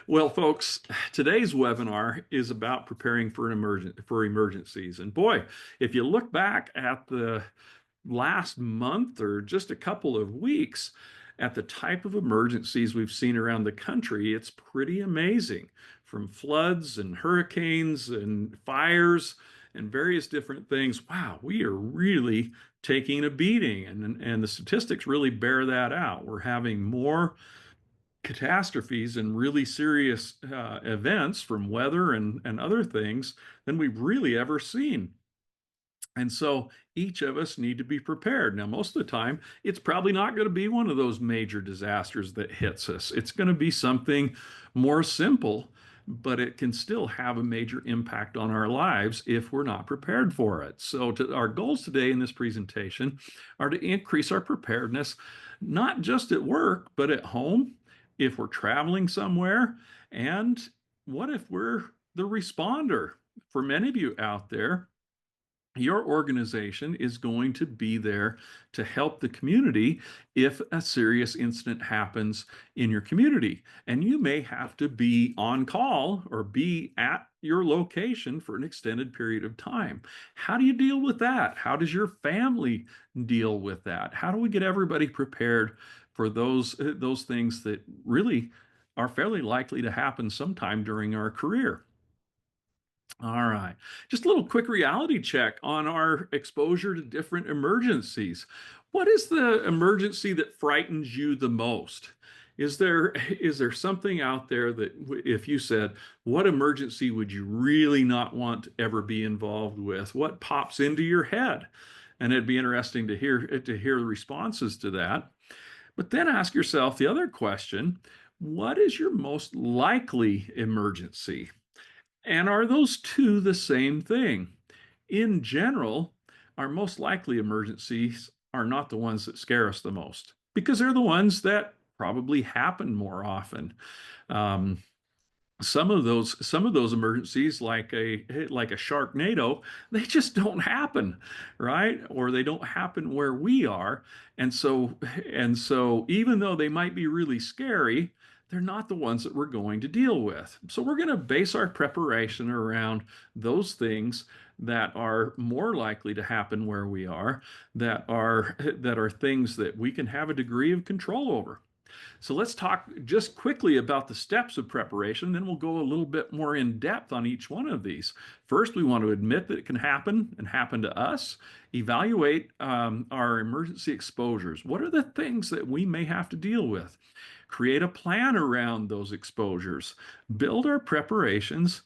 Well, folks, today's webinar is about preparing for emergencies. And boy, if you look back at the last month or just a couple of weeks at the type of emergencies we've seen around the country, it's pretty amazing. From floods and hurricanes and fires and various different things. Wow, we are really taking a beating, and the statistics really bear that out. We're having more catastrophes and really serious events from weather and other things than we've really ever seen. And so each of us need to be prepared. Now, most of the time, it's probably not going to be one of those major disasters that hits us. It's going to be something more simple, but it can still have a major impact on our lives if we're not prepared for it. So our goals today in this presentation are to increase our preparedness, not just at work, but at home, if we're traveling somewhere, and what if we're the responder? For many of you out there, your organization is going to be there to help the community if a serious incident happens in your community. And you may have to be on call or be at your location for an extended period of time. How do you deal with that? How does your family deal with that? How do we get everybody prepared for those things that really are fairly likely to happen sometime during our career? All right. Just a little quick reality check on our exposure to different emergencies. What is the emergency that frightens you the most? Is there something out there that if you said, what emergency would you really not want to ever be involved with? What pops into your head? And it'd be interesting to hear the responses to that. But then ask yourself the other question, what is your most likely emergency? And are those two the same thing? In general, our most likely emergencies are not the ones that scare us the most because they're the ones that probably happen more often. Um, some of those emergencies, like a sharknado, they just don't happen, right? Or they don't happen where we are. And so even though they might be really scary, they're not the ones that we're going to deal with. So we're going to base our preparation around those things that are more likely to happen where we are, that are things that we can have a degree of control over. So let's talk just quickly about the steps of preparation, then we'll go a little bit more in depth on each one of these. First, we want to admit that it can happen and happen to us. Evaluate our emergency exposures. What are the things that we may have to deal with? Create a plan around those exposures. Build our preparations.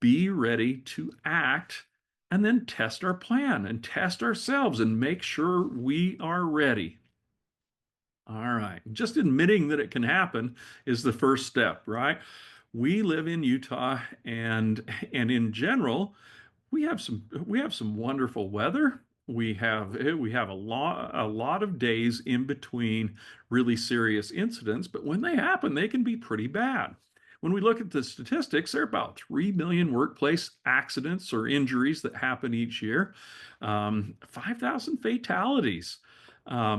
Be ready to act. And then test our plan and test ourselves and make sure we are ready. All right. Just admitting that it can happen is the first step, right? We live in Utah, and in general, we have some wonderful weather. We have a lot of days in between really serious incidents, but when they happen, they can be pretty bad. When we look at the statistics, there are about 3 million workplace accidents or injuries that happen each year, 5,000 fatalities.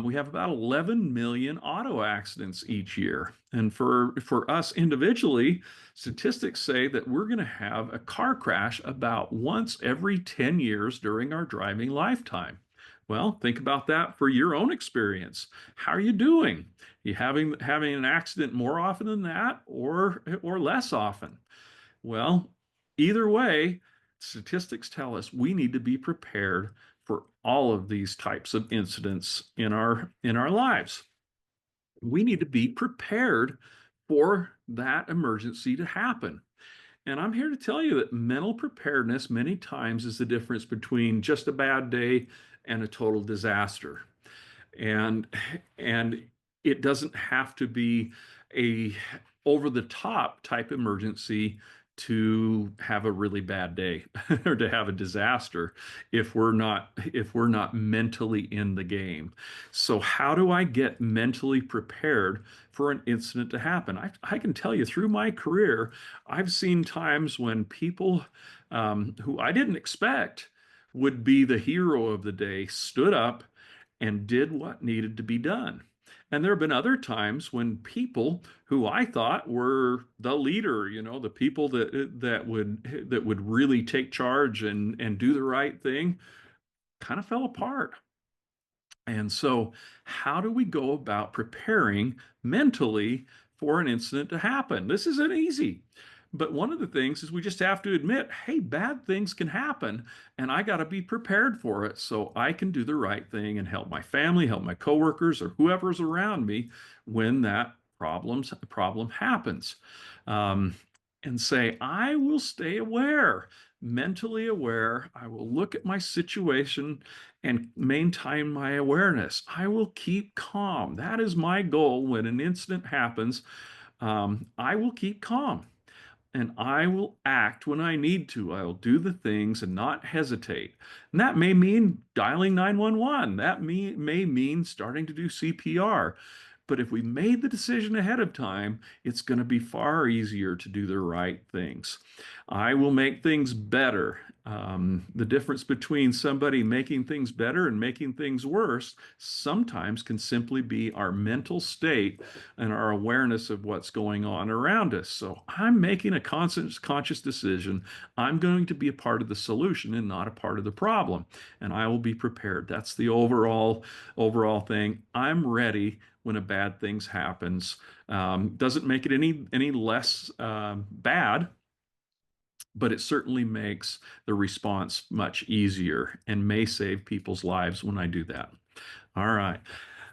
We have about 11 million auto accidents each year. And for us individually, statistics say that we're going to have a car crash about once every 10 years during our driving lifetime. Well, think about that for your own experience. How are you doing? You having an accident more often than that or less often? Well, either way, statistics tell us we need to be prepared for all of these types of incidents in our lives. We need to be prepared for that emergency to happen. And I'm here to tell you that mental preparedness many times is the difference between just a bad day and a total disaster. And and it doesn't have to be a over the top type emergency to have a really bad day or to have a disaster if we're not mentally in the game. So how do I get mentally prepared for an incident to happen? I can tell you through my career, I've seen times when people who I didn't expect would be the hero of the day stood up and did what needed to be done. And there have been other times when people who I thought were the leader, the people that would really take charge and do the right thing, kind of fell apart. And so, how do we go about preparing mentally for an incident to happen? This isn't easy. But one of the things is we just have to admit, hey, bad things can happen, and I got to be prepared for it so I can do the right thing and help my family, help my coworkers, or whoever's around me when that problem happens. Um, and say, I will stay aware, mentally aware. I will look at my situation and maintain my awareness. I will keep calm. That is my goal when an incident happens. I will keep calm and I will act when I need to. I'll do the things and not hesitate. And that may mean dialing 911. That may mean starting to do CPR. But if we made the decision ahead of time, it's going to be far easier to do the right things. I will make things better. The difference between somebody making things better and making things worse sometimes can simply be our mental state and our awareness of what's going on around us. So I'm making a conscious decision. I'm going to be a part of the solution and not a part of the problem, and I will be prepared. That's the overall thing. I'm ready when a bad things happens. Doesn't make it any less bad, but it certainly makes the response much easier and may save people's lives when I do that. All right.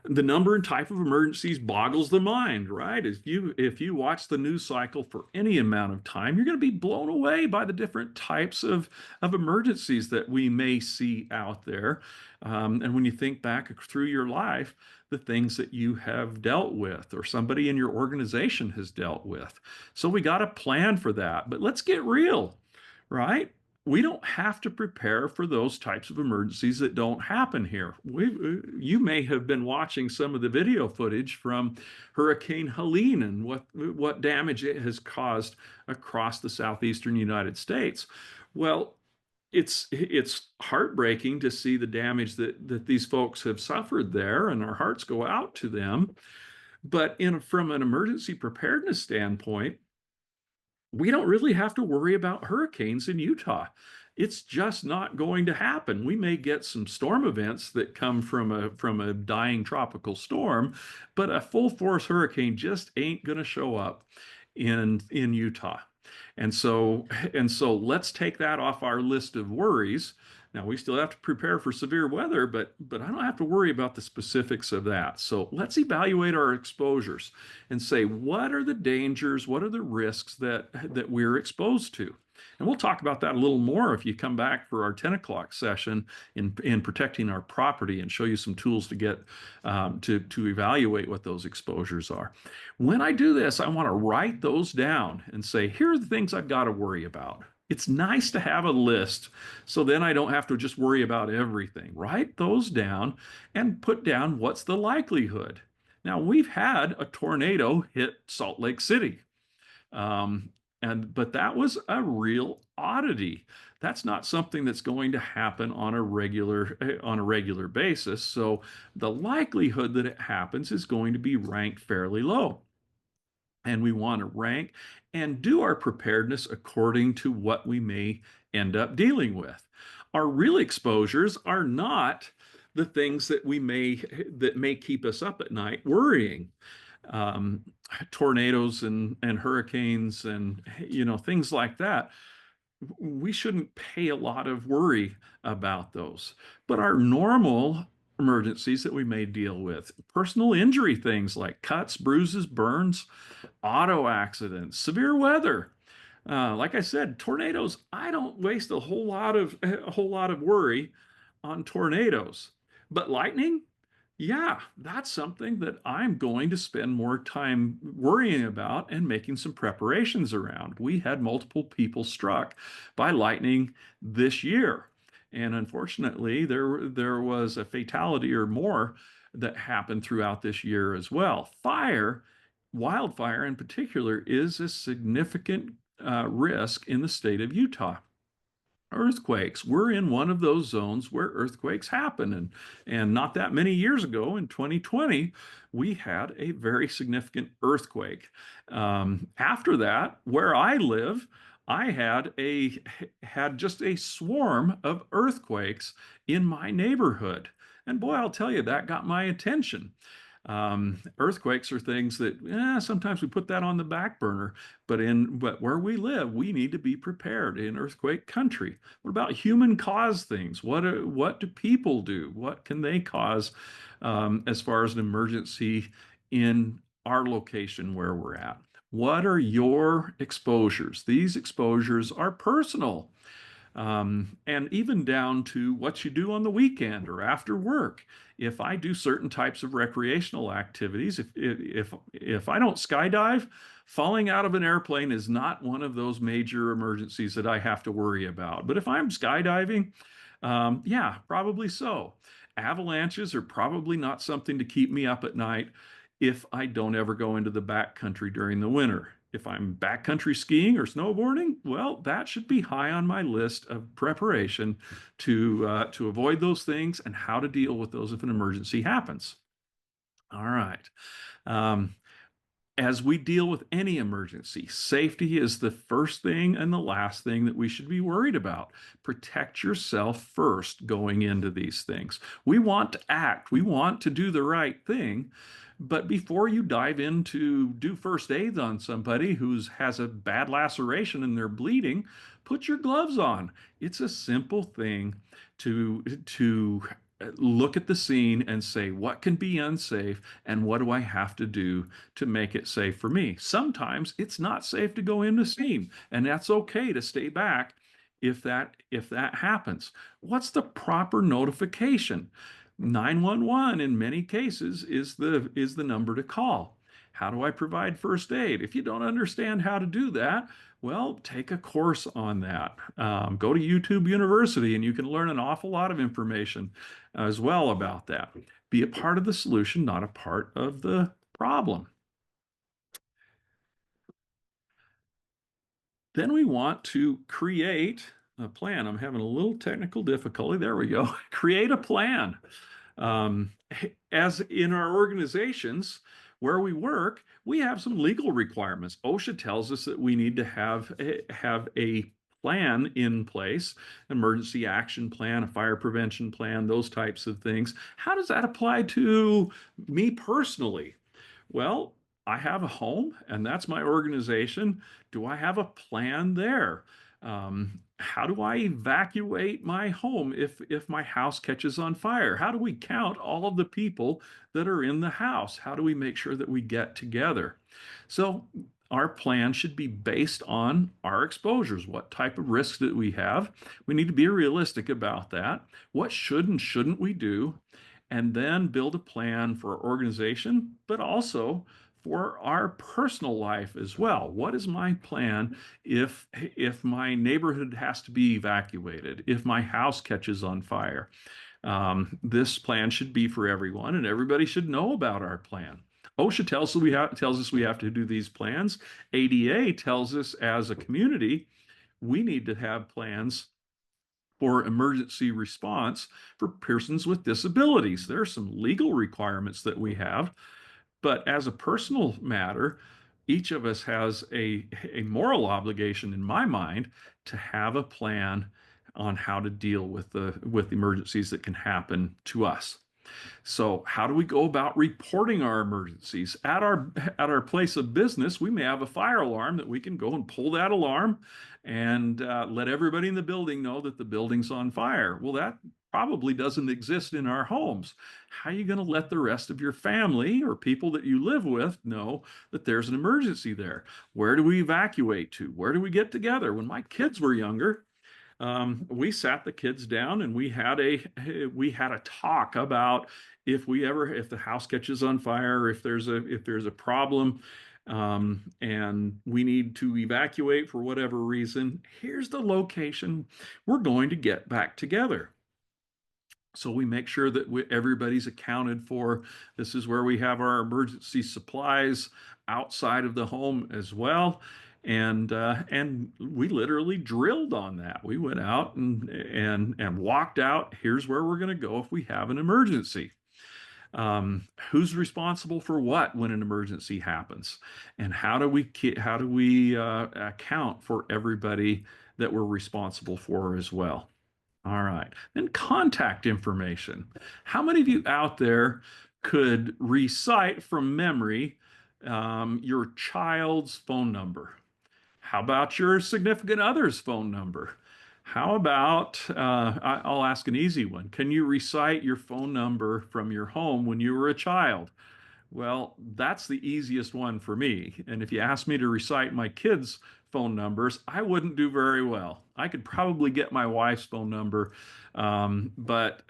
The number and type of emergencies boggles the mind, right? If you watch the news cycle for any amount of time, you're going to be blown away by the different types of emergencies that we may see out there. And when you think back through your life, the things that you have dealt with or somebody in your organization has dealt with. So we got to plan for that. But let's get real, right? We don't have to prepare for those types of emergencies that don't happen here. You may have been watching some of the video footage from Hurricane Helene and what damage it has caused across the southeastern United States. Well, it's heartbreaking to see the damage that these folks have suffered there, and our hearts go out to them. But from an emergency preparedness standpoint, we don't really have to worry about hurricanes in Utah. It's just not going to happen. We may get some storm events that come from a dying tropical storm, but a full force hurricane just ain't going to show up in Utah. And so let's take that off our list of worries. Now we still have to prepare for severe weather, but I don't have to worry about the specifics of that. So let's evaluate our exposures and say what are the dangers, what are the risks that we're exposed to. And we'll talk about that a little more if you come back for our 10 o'clock session in protecting our property and show you some tools to get to evaluate what those exposures are. When I do this, I want to write those down and say, here are the things I've got to worry about. It's nice to have a list so then I don't have to just worry about everything. Write those down and put down what's the likelihood. Now, we've had a tornado hit Salt Lake City. Um, but that was a real oddity. That's not something that's going to happen on a regular basis. So the likelihood that it happens is going to be ranked fairly low. And we want to rank and do our preparedness according to what we may end up dealing with. Our real exposures are not the things that may keep us up at night worrying. Um, Tornadoes and hurricanes and things like that, we shouldn't pay a lot of worry about those. But our normal emergencies that we may deal with, personal injury things like cuts, bruises, burns, auto accidents, severe weather. Like I said, tornadoes, I don't waste a whole lot of worry on tornadoes. But lightning, yeah, that's something that I'm going to spend more time worrying about and making some preparations around. We had multiple people struck by lightning this year. And unfortunately, there was a fatality or more that happened throughout this year as well. Wildfire in particular, is a significant risk in the state of Utah. Earthquakes. We're in one of those zones where earthquakes happen. And not that many years ago in 2020, we had a very significant earthquake. After that, where I live, I had just a swarm of earthquakes in my neighborhood. And boy, I'll tell you, that got my attention. Earthquakes are things that sometimes we put that on the back burner, but where we live, we need to be prepared in earthquake country. What about human cause things? What do people do? What can they cause as far as an emergency in our location where we're at? What are your exposures? These exposures are personal, and even down to what you do on the weekend or after work. If I do certain types of recreational activities, if I don't skydive, falling out of an airplane is not one of those major emergencies that I have to worry about. But if I'm skydiving, yeah, probably so. Avalanches are probably not something to keep me up at night if I don't ever go into the backcountry during the winter. If I'm backcountry skiing or snowboarding, well, that should be high on my list of preparation to avoid those things and how to deal with those if an emergency happens. All right. Um, as we deal with any emergency, safety is the first thing and the last thing that we should be worried about. Protect yourself first going into these things. We want to act, we want to do the right thing, but before you dive in to do first aid on somebody who has a bad laceration and they're bleeding, put your gloves on. It's a simple thing to look at the scene and say, what can be unsafe and what do I have to do to make it safe for me? Sometimes it's not safe to go in the scene, and that's okay to stay back if that happens. What's the proper notification? 911 in many cases is the number to call. How do I provide first aid? If you don't understand how to do that, well, take a course on that. Go to YouTube University and you can learn an awful lot of information as well about that. Be a part of the solution, not a part of the problem. Then we want to create a plan. I'm having a little technical difficulty. There we go. Create a plan. Um, as in our organizations where we work, we have some legal requirements. OSHA tells us that we need to have a plan in place, emergency action plan, a fire prevention plan, those types of things. How does that apply to me personally? Well, I have a home and that's my organization. Do I have a plan there? How do I evacuate my home if my house catches on fire? How do we count all of the people that are in the house? How do we make sure that we get together? So our plan should be based on our exposures. What type of risks that we have? We need to be realistic about that. What should and shouldn't we do? And then build a plan for our organization, but also for our personal life as well. What is my plan if my neighborhood has to be evacuated, if my house catches on fire? This plan should be for everyone, and everybody should know about our plan. OSHA tells us we have to do these plans. ADA tells us as a community we need to have plans for emergency response for persons with disabilities. There are some legal requirements that we have, but as a personal matter, each of us has a moral obligation, in my mind, to have a plan on how to deal with emergencies that can happen to us. So how do we go about reporting our emergencies? At our place of business, we may have a fire alarm that we can go and pull that alarm and let everybody in the building know that the building's on fire. Well, that probably doesn't exist in our homes. How are you going to let the rest of your family or people that you live with know that there's an emergency there? Where do we evacuate to? Where do we get together? When my kids were younger, we sat the kids down and we had a talk about if the house catches on fire, if there's a problem, and we need to evacuate for whatever reason. Here's the location we're going to get back together. So we make sure that everybody's accounted for. This is where we have our emergency supplies outside of the home as well. and we literally drilled on that. We went out and walked out. Here's where we're going to go if we have an emergency. Who's responsible for what when an emergency happens, and how do we account for everybody that we're responsible for as well? All right. Then contact information. How many of you out there could recite from memory your child's phone number? How about your significant other's phone number? How about, I'll ask an easy one. Can you recite your phone number from your home when you were a child? Well, that's the easiest one for me. And if you asked me to recite my kids' phone numbers, I wouldn't do very well. I could probably get my wife's phone number, but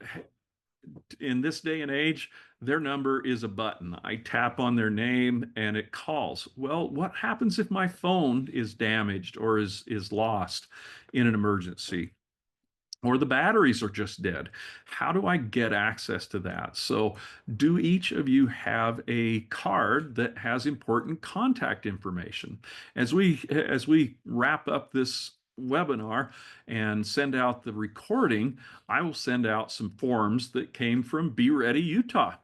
in this day and age, their number is a button. I tap on their name and it calls. Well, what happens if my phone is damaged or is lost in an emergency? Or the batteries are just dead. How do I get access to that? So, do each of you have a card that has important contact information? As we wrap up this webinar and send out the recording, I will send out some forms that came from Be Ready, Utah.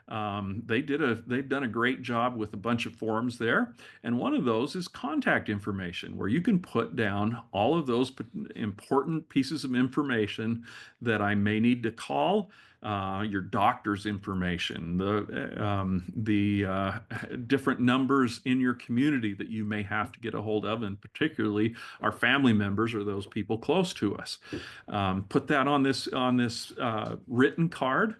They've done a great job with a bunch of forms there, and one of those is contact information, where you can put down all of those important pieces of information that I may need to call. Your doctor's information, the different numbers in your community that you may have to get a hold of, and particularly our family members or those people close to us. Put that on this written card.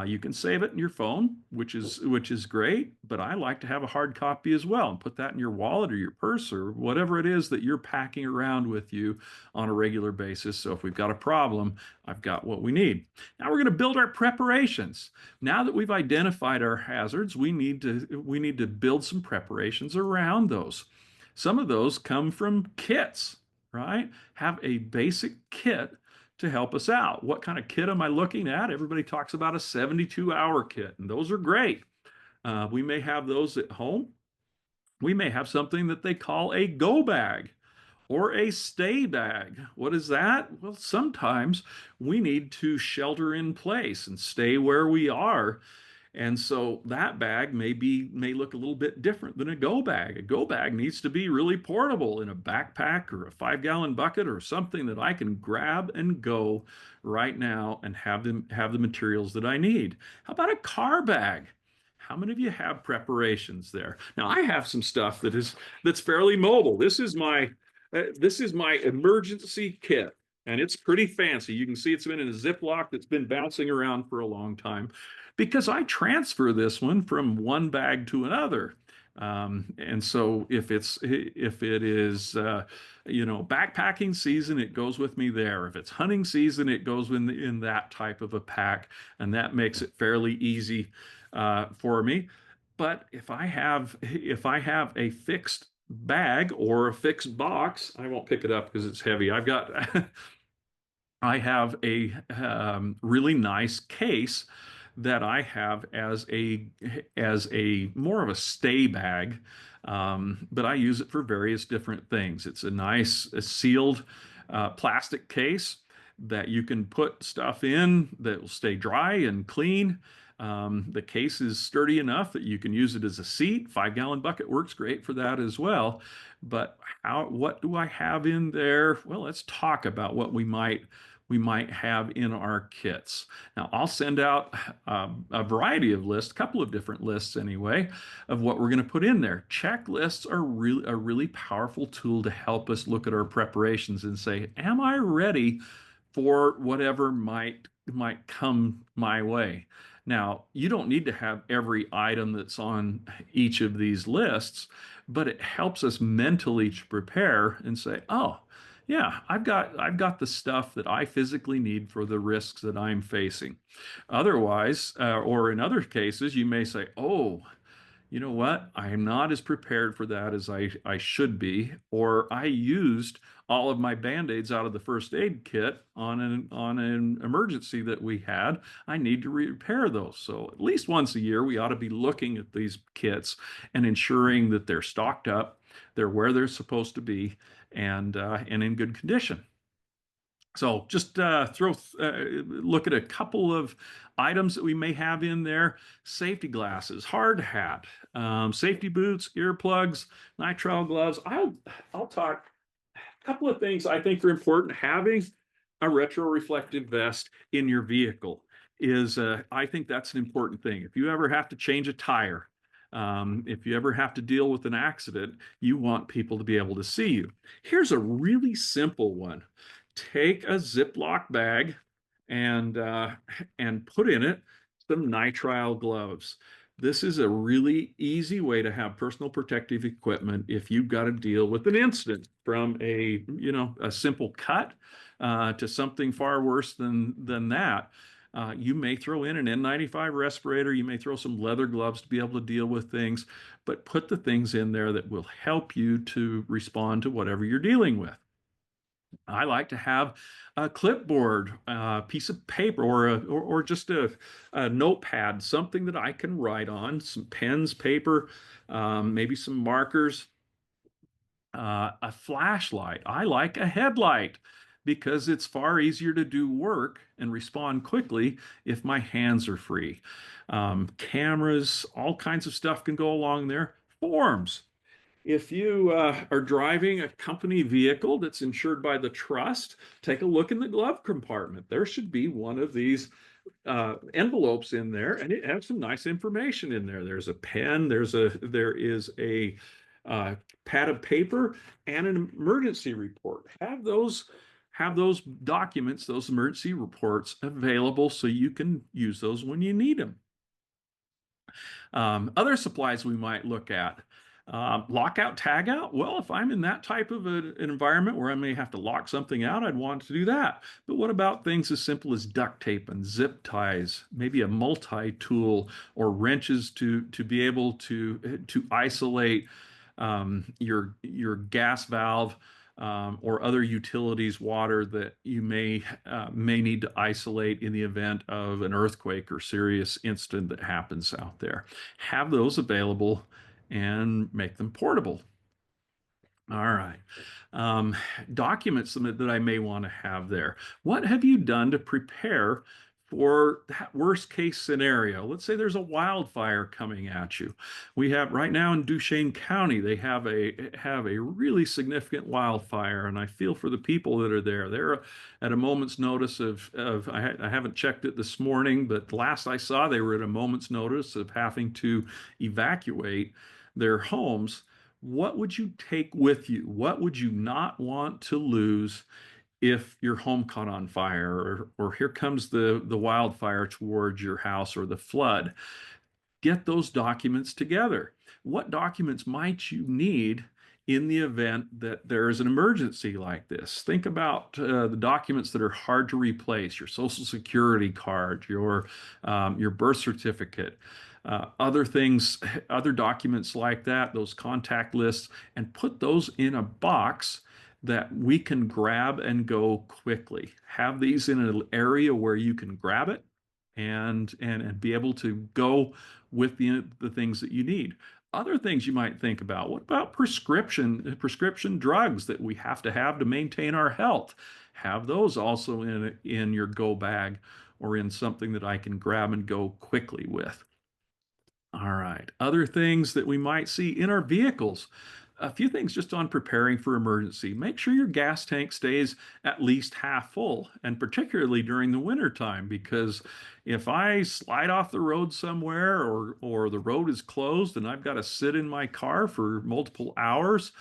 You can save it in your phone, which is great, but I like to have a hard copy as well and put that in your wallet or your purse or whatever it is that you're packing around with you on a regular basis. So if we've got a problem, I've got what we need. Now we're going to build our preparations. Now that we've identified our hazards, we need to build some preparations around those. Some of those come from kits, right? Have a basic kit to help us out. What kind of kit am I looking at? Everybody talks about a 72-hour kit, and those are great. We may have those at home. We may have something that they call a go bag or a stay bag. What is that? Well, sometimes we need to shelter in place and stay where we are, and so that bag may look a little bit different than a go bag. A go bag needs to be really portable in a backpack or a 5-gallon bucket or something that I can grab and go right now and have the materials that I need. How about a car bag? How many of you have preparations there? Now I have some stuff that's fairly mobile. This is my emergency kit, and it's pretty fancy. You can see it's been in a Ziploc that's been bouncing around for a long time because I transfer this one from one bag to another. And so if it is backpacking season, it goes with me there. If it's hunting season, it goes in that type of a pack, and that makes it fairly easy for me. But if I have a fixed bag or a fixed box, I won't pick it up because it's heavy. I have a really nice case that I have as a more of a stay bag, but I use it for various different things. It's a nice sealed plastic case that you can put stuff in that will stay dry and clean. The case is sturdy enough that you can use it as a seat. 5-gallon bucket works great for that as well. But what do I have in there? Well, let's talk about what we might have in our kits. Now, I'll send out a variety of lists, a couple of different lists anyway, of what we're going to put in there. Checklists are really a really powerful tool to help us look at our preparations and say, am I ready for whatever might come my way? Now, you don't need to have every item that's on each of these lists, but it helps us mentally to prepare and say, oh, yeah, I've got the stuff that I physically need for the risks that I'm facing. Otherwise, or in other cases, you may say, "Oh, you know what? I am not as prepared for that as I should be, or I used all of my band-aids out of the first aid kit on an emergency that we had. I need to repair those." So at least once a year, we ought to be looking at these kits and ensuring that they're stocked up They're where they're supposed to be and in good condition. So just look at a couple of items that we may have in there: safety glasses, hard hat, safety boots, earplugs, nitrile gloves. I'll talk a couple of things I think are important. Having a retro-reflective vest in your vehicle is, I think that's an important thing. If you ever have to change a tire, if you ever have to deal with an accident, you want people to be able to see you. Here's a really simple one. Take a Ziploc bag and put in it some nitrile gloves. This is a really easy way to have personal protective equipment if you've got to deal with an incident, from a simple cut to something far worse than that. You may throw in an N95 respirator. You may throw some leather gloves to be able to deal with things, but put the things in there that will help you to respond to whatever you're dealing with. I like to have a clipboard, a piece of paper, or just a notepad, something that I can write on, some pens, paper, maybe some markers, a flashlight. I like a headlight because it's far easier to do work and respond quickly if my hands are free. Cameras, all kinds of stuff can go along there. Forms. If you are driving a company vehicle that's insured by the trust, take a look in the glove compartment. There should be one of these envelopes in there, and it has some nice information in there. There's a pen, there is a pad of paper, and an emergency report. Have those documents, those emergency reports available so you can use those when you need them. Other supplies we might look at. Lockout, tagout. Well, if I'm in that type of an environment where I may have to lock something out, I'd want to do that. But what about things as simple as duct tape and zip ties, maybe a multi-tool, or wrenches to be able to isolate your gas valve, or other utilities water that you may need to isolate in the event of an earthquake or serious incident that happens out there. Have those available and make them portable. All right. Um, Documents that I may want to have there. What have you done to prepare for that worst case scenario? Let's say there's a wildfire coming at you. We have right now in Duchesne County, they have a really significant wildfire, and I feel for the people that are there. They're at a moment's notice of I haven't checked it this morning, but last I saw, they were at a moment's notice of having to evacuate their homes. What would you take with you? What would you not want to lose if your home caught on fire, or here comes the wildfire towards your house, or the flood? Get those documents together. What documents might you need in the event that there is an emergency like this? Think about the documents that are hard to replace: your Social Security card, your birth certificate, other things, other documents like that, those contact lists, and put those in a box that we can grab and go quickly. Have these in an area where you can grab it and be able to go with the things that you need. Other things you might think about: what about prescription drugs that we have to maintain our health? Have those also in your go bag, or in something that I can grab and go quickly with. All right. Other things that we might see in our vehicles. A few things just on preparing for emergency. Make sure your gas tank stays at least half full, and particularly during the winter time, because if I slide off the road somewhere, or the road is closed and I've got to sit in my car for multiple hours,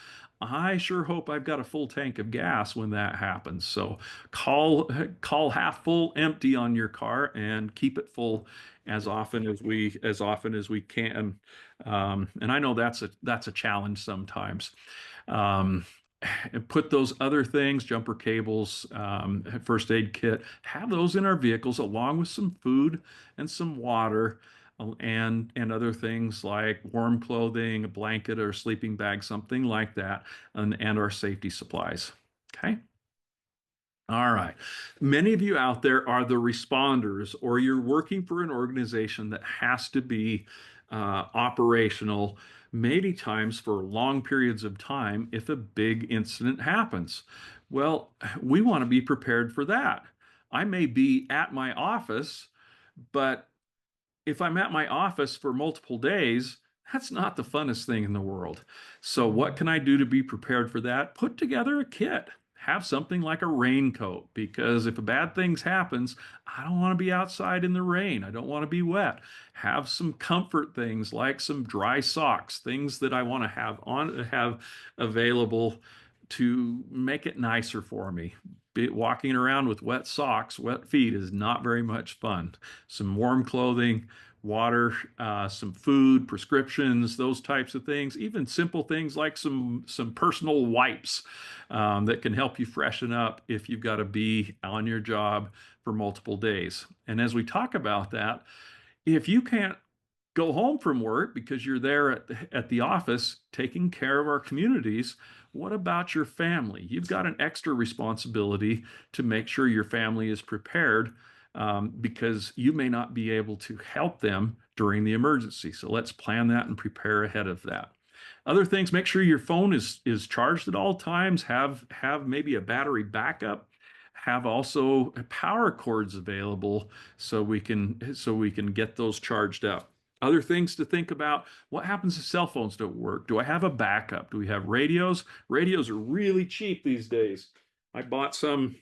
I sure hope I've got a full tank of gas when that happens. So call half full empty on your car, and keep it full as often as we can. And I know that's a challenge sometimes. Um, and put those other things, jumper cables, first aid kit, have those in our vehicles, along with some food and some water, and other things like warm clothing, a blanket or a sleeping bag, something like that, and our safety supplies. Okay. All right. Many of you out there are the responders, or you're working for an organization that has to be operational many times for long periods of time if a big incident happens. Well, we want to be prepared for that. I may be at my office, but if I'm at my office for multiple days, that's not the funnest thing in the world. So, what can I do to be prepared for that? Put together a kit. Have something like a raincoat because if a bad things happens, I don't want to be outside in the rain. I don't want to be wet. Have some comfort things like some dry socks, things that I want to have available to make it nicer for me. Walking around with wet socks, wet feet is not very much fun. Some warm clothing, water, some food, prescriptions, those types of things. Even simple things like some personal wipes that can help you freshen up if you've got to be on your job for multiple days. And as we talk about that, if you can't go home from work because you're there at the office taking care of our communities, what about your family? You've got an extra responsibility to make sure your family is prepared because you may not be able to help them during the emergency. So let's plan that and prepare ahead of that. Other things, make sure your phone is charged at all times. Have maybe a battery backup. Have also power cords available so we can get those charged up. Other things to think about, what happens if cell phones don't work? Do I have a backup? Do we have radios? Radios are really cheap these days. I bought some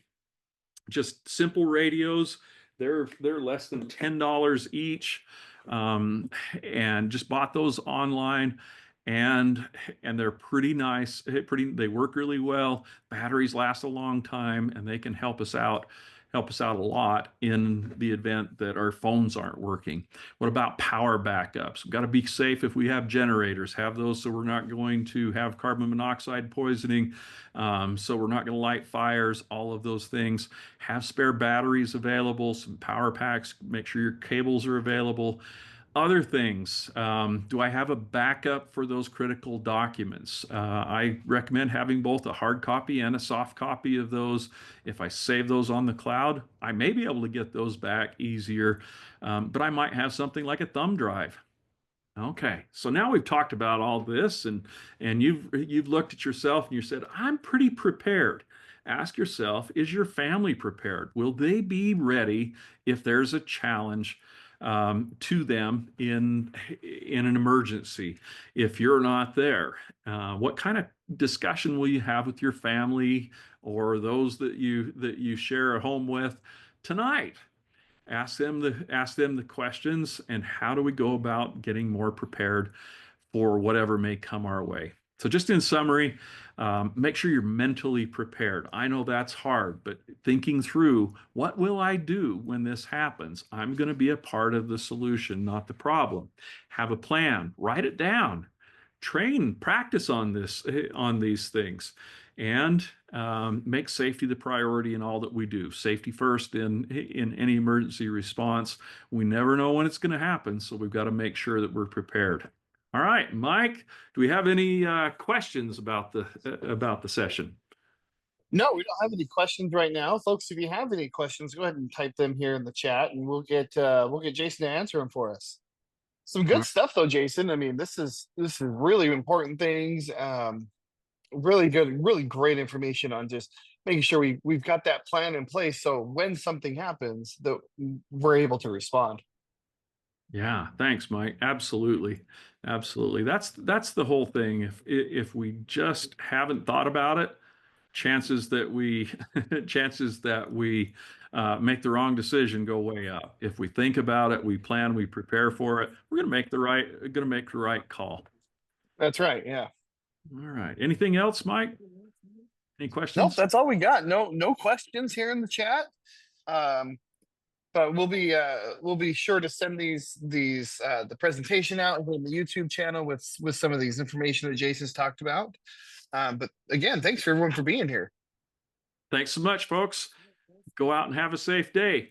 just simple radios. They're less than $10 each, um, and just bought those online, and and they're pretty nice. They work really well. Batteries last a long time, and they can help us out a lot in the event that our phones aren't working. What about power backups? We've got to be safe if we have generators. Have those so we're not going to have carbon monoxide poisoning, so we're not going to light fires. All of those things. Have spare batteries available, some power packs, make sure your cables are available. Other things, do I have a backup for those critical documents? I recommend having both a hard copy and a soft copy of those. If I save those on the cloud, I may be able to get those back easier, but I might have something like a thumb drive. Okay, so now we've talked about all this, and you've looked at yourself and you said, "I'm pretty prepared." Ask yourself, is your family prepared? Will they be ready if there's a challenge to them in an emergency? If you're not there, what kind of discussion will you have with your family or those that you share a home with tonight? Ask them the questions, and how do we go about getting more prepared for whatever may come our way. So just in summary, make sure you're mentally prepared. I know that's hard, but thinking through, what will I do when this happens? I'm going to be a part of the solution, not the problem. Have a plan, write it down, train, practice on these things, and make safety the priority in all that we do. Safety first in any emergency response. We never know when it's going to happen, so we've got to make sure that we're prepared. All right, Mike, do we have any questions about the session? No, we don't have any questions right now, folks. If you have any questions, go ahead and type them here in the chat, and we'll get Jason to answer them for us. Some All good right. stuff, though, Jason. I mean, this is really important things. Really good, really great information on just making sure we've got that plan in place, so when something happens, that we're able to respond. Yeah, thanks, Mike. Absolutely. Absolutely. That's the whole thing. If we just haven't thought about it, chances that we chances that we make the wrong decision go way up. If we think about it, we plan, we prepare for it, we're going to make the right call. That's right. Yeah. All right. Anything else, Mike? Any Nope, questions? that's all we got. No questions here in the chat. Um, but we'll be sure to send these the presentation out in the YouTube channel with some of these information that Jason's talked about. But again, thanks for everyone for being here. Thanks so much, folks. Go out and have a safe day.